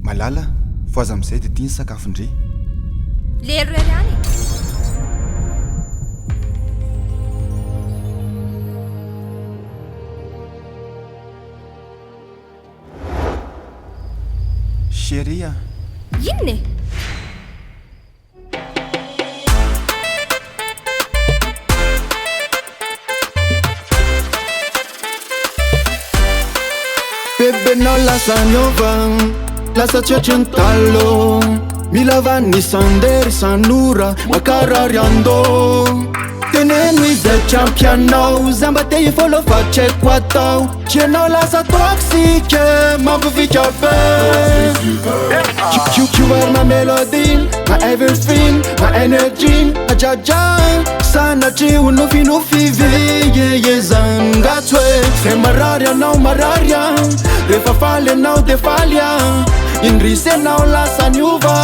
malala fa aza amin'izay dia tia ny sakafondre le reriany sheria inone bebenao lasa niova lasa tsetrentalo milava ny sandery sanora makarary andô teneno izy champianao zamba te ifolo fa tseko atao tianao lasa toxique mampivika be kiwary na melodine na everything na energy na jaja sanatry ho nofinofiveye zangatsy hoe zay marary anao mararya rehefa faly anao de falya indrisy anao lasa niova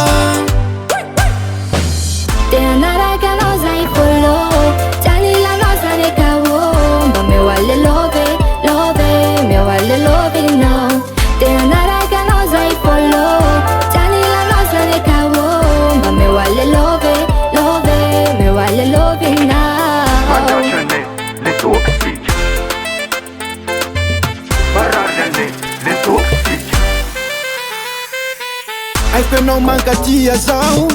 te anaraka anao zay folo tianilanao zany ekao mba meo ale love love meo ale love inao te anaraka anao zay folo tianilanao zany ekao mba meo ale love love meo ale love inao le toxic bararane le toxic aipenao mankatia zao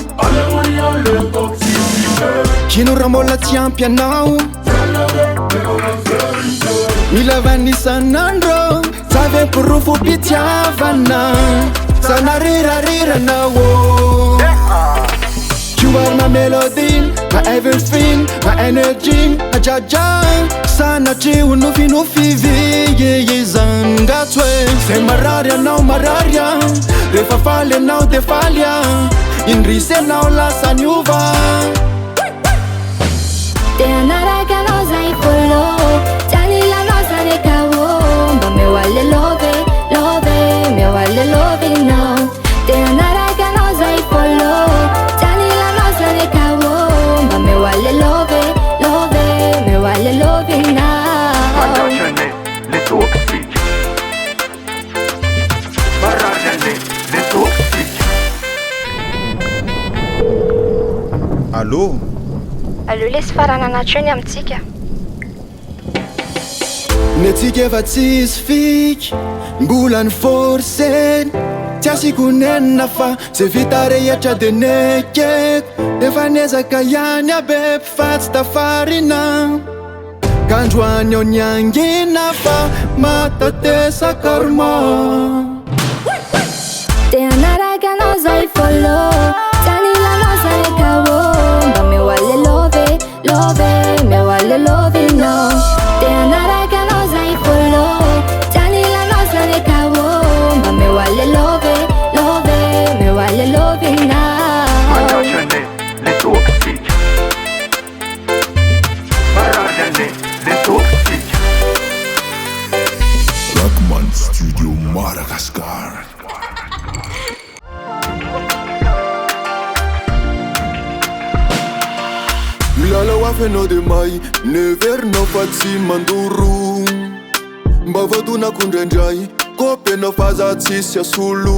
kino raha mbola tsy ampy anao milavany isan'andro zavy pirofo mpitiavana sanarirariranaô kiwary na melodine na everything na energy na jaja sanatry ho nofinofiveye zangatsy hoe zay marary anao mararya rehefa faly anao de falya indrisy anao lasa niova te anaraka anao zay folo tianilanao zany ekao mba meo ale love love meo ale love inao te anaraka anao zay folo tianilanao zany ekao mba meo ale love love meo ale love inao le toxic bararane le toxic allô allo lesy farana anatreo ny amintsika ny atsika efa tsisy fiky mbola ny forceny tsy asiko nenina fa zay vita rehatra de nekeko efa niezaka ihany abe mpifatsy tafarina kandroany ao niangina fa matatesaka-roma te anaraka anao zay folo tianilanao zany ekao mba meo ale love love meo ale love inao te anaraka anao zay folo tianilanao zany ekao mba meo ale love love meo ale love inao le toxic bararane le toxic Rockman Studio Madagascar. milala hoafy anao de may neverinao fa tsy mandoro mba voadonako indraindray kopy anao fa za tsisy asolo